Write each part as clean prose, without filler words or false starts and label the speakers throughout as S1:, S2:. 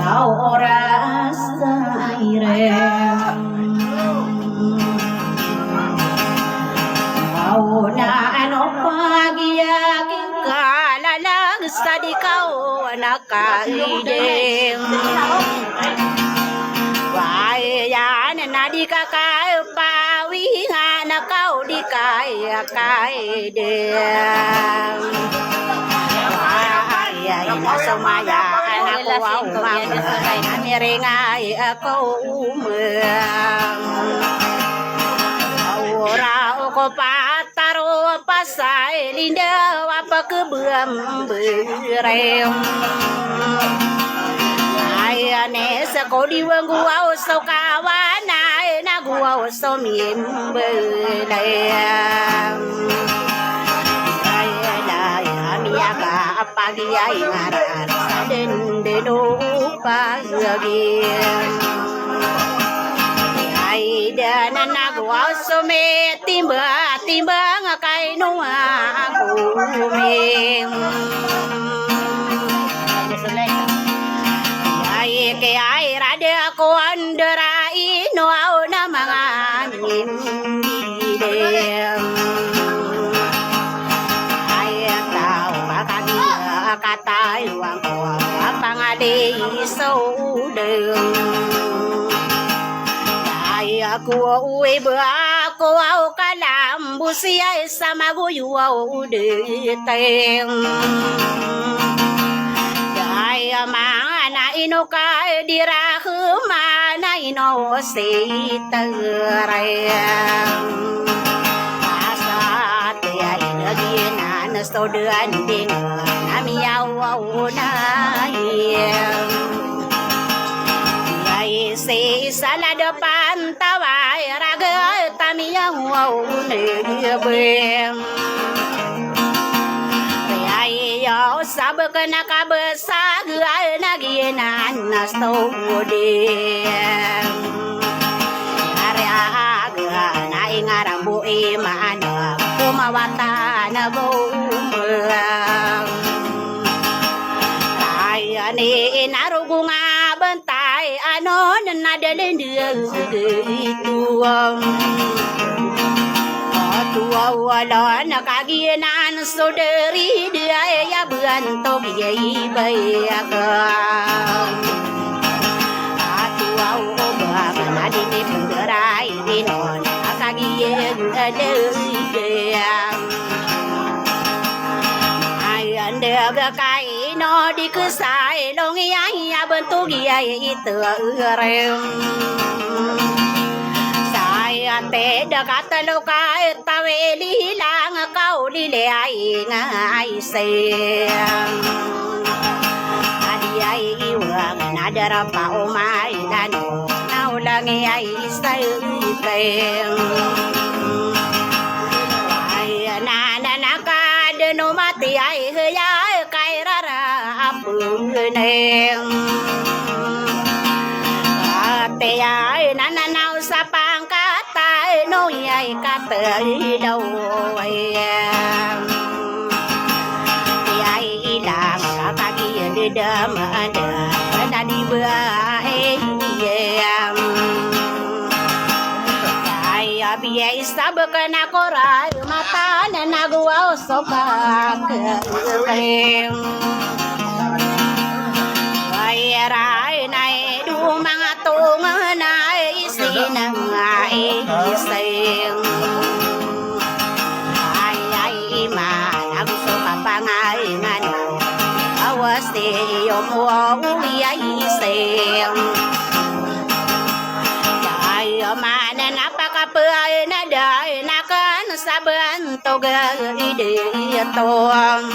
S1: ora saire na ano pagiya kala lang sa di kau nakaidem Waya na di ka pawi nga na kau di kaya kaidem Waya na sumaya na kuwaw na miringay ako umang Ora ko pataro pasay linda apa kebuam berem Ai ane sa ko di wang guau so kawana na guau so miem belayam Ai lai amiaga pagi ai ngaran den denu pagi Ai dan anak gua some timba ngakai nua aku ming Ai ke ai rada aku anderai no au na mangangin dem Ai tau makagi katai wang ko pangade so dem Aku uwe aku au kalam busia sama guyu au de teng Daya mana ino ka dirahu mana ino sitarayam Asat ya ina gina nasto dean ding nami au na Si sala depan tawai raga tamia wow nebem Riai yo sab kena kabesa gai nagina nasto dem Arya aga na ingarang bu imana kumawata na bu Ay ni inarugunga bentai anon nada lendir itu tua wala nakaginan saudari dia ya bantu biai bayaga tua obah nadi ni pengerai dinon akagian ada Anda gakai no di kesai long iya bentuk iya itu rem saya te dekat lokai taweli lang kau di leai ngai sayang adi ai wang nada rapa omai dan naulang ai sayang no mati ai ya kai rara apung neng ate ai nana nau sapang kata no ai kata đâu ai ilang kaki di dam ada na di bae Biaya sabak na korai mata na nagwa sokak kem Wairai nai du mga tung nai sinang ai sing Ai man gusto ka pangay ngano awas ti mo ai sing Mana napakapay na day nakan sa bantoga ideyatong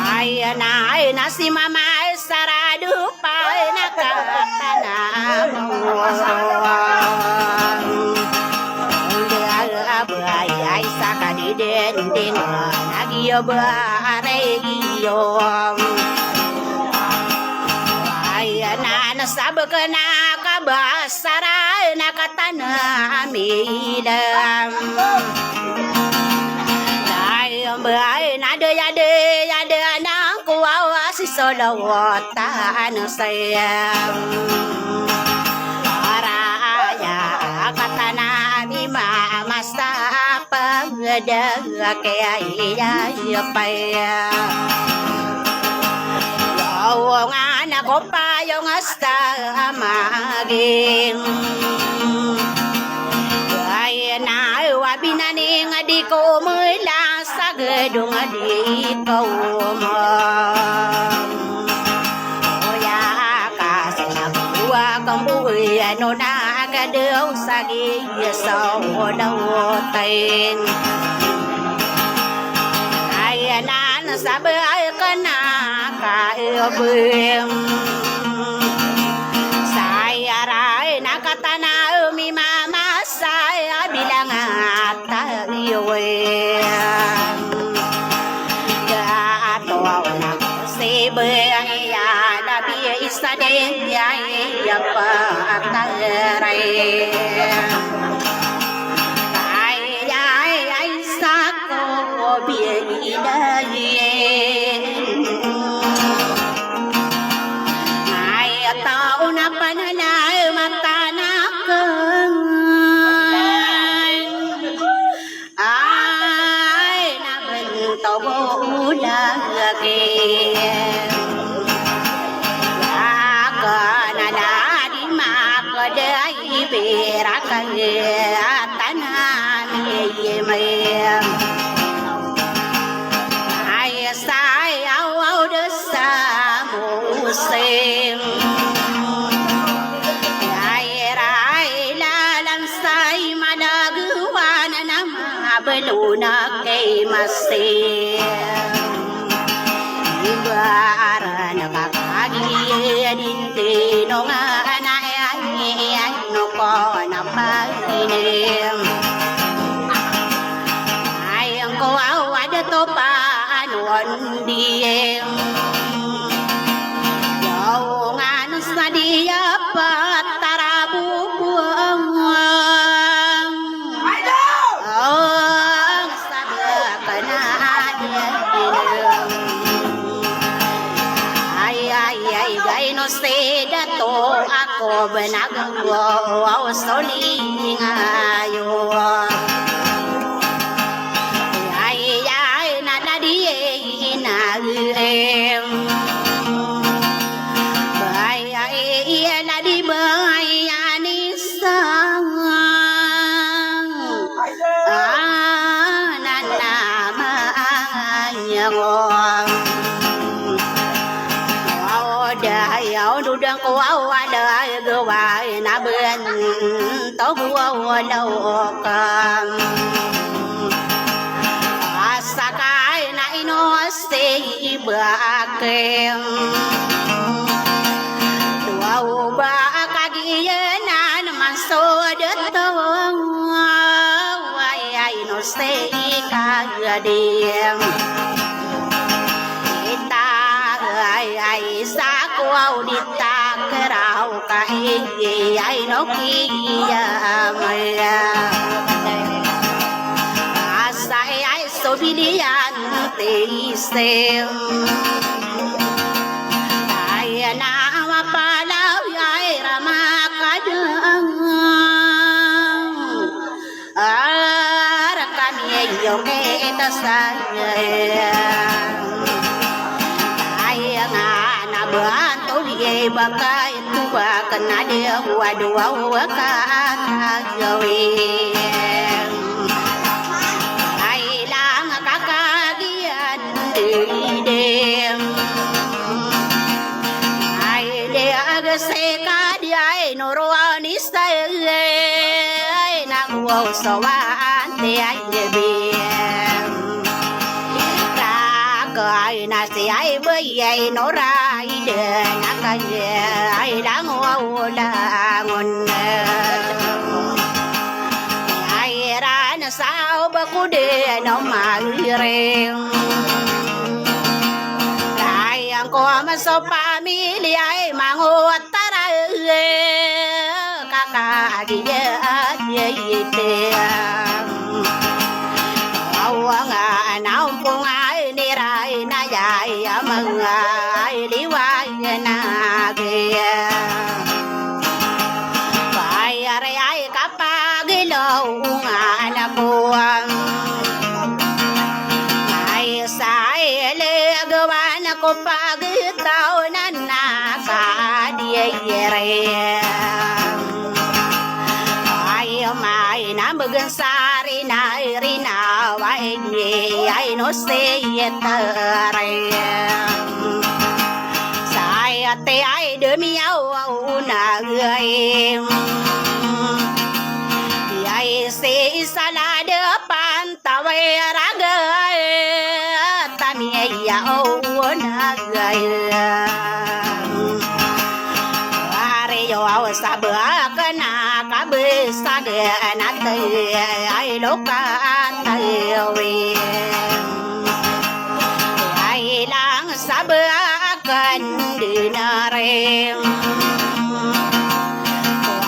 S1: Ay na si mama sarado pa nakatanam Abay ay sa kadidendin nagiyo ba areyong Ay nasabi ka na kabasara nakatanamilam Ay ang bahay nada yade nang kuwawa si so lo ta no sayang araya katana mi mama sa pagda kaya iya pa ang anak ko pa yung hasta maging ay na wabinaning di ko mula sa gedung di ko mo oya kasi nakuha kang buhay ano na agadaw sa giyasaw daw tayin ay na nasabay ka na kaibim saya ray nakatanaw mi mama saya bilang tayo gato na si bang ya nabi isa din ya pa taray ay sako biyayin tao na panalay matanakan ay nabantaw mo lagi akanaladi makaday berakan tanami ay sayaw desa musim beluna kay masin ibara nakakagin tino nga anayan no ko na paginem ayang ko awad to pa anon diem yaw nga no sa diya pa tarabubuang seda to ako benagawa soling ayo ay nadadi na em ay nadi bay anisang nanama anyang ayaw dudang ko awada gawai na ben to buwaw kam asakay na inoste ibakem duaw ba kagiyanan mansodatawang ay inoste kagadem ay sa kuaw dita keraw kahigi ay no kiyamaya asa ay sobilian teisem ay na mapalaw ay ramakadang kami yung kita saya bantu ye bakai tua kena dia dua kagawe ailang kakagian dem ai dia geseka dia norwani style ai nang wo sawan dia yebem ai nasi ai bơi ai nó ra ai đè nát ai đã ngô la ngon ai ra nó sao ba cô đè nó mà riêng ai ang ko mà so pa mi li ai mà ngô ta ra kaka đi ye te awang nào phong ai ni rai na dài mừng ai đi Saya te ai demi au na người ai se sala depan tawe raga tami ya au na người are yo au sabah kana kabe sage na te ai loka tawi ai lang sabah kan dinare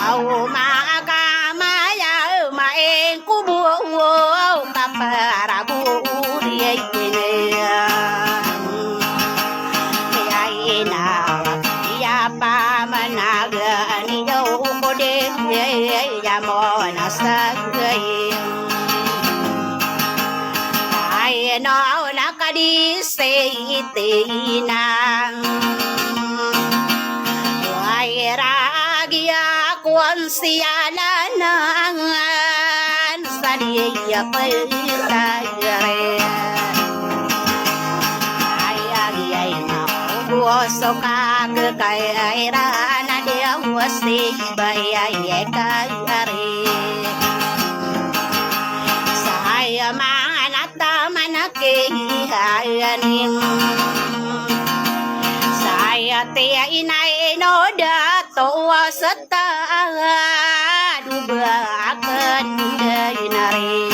S1: au ma ka ma ya ma en ku bu ka para bu ri ne ai na ya pa ma na ga ni yo ko de ya mo na sa ai no na ka di se te na ai ragia kon sialanan sadia pelita re ai ai na so ka ke kai ai ra na dia wasi bai ai ka re saya manata manake hayanin saya te inai no da to seta du ba akan de inare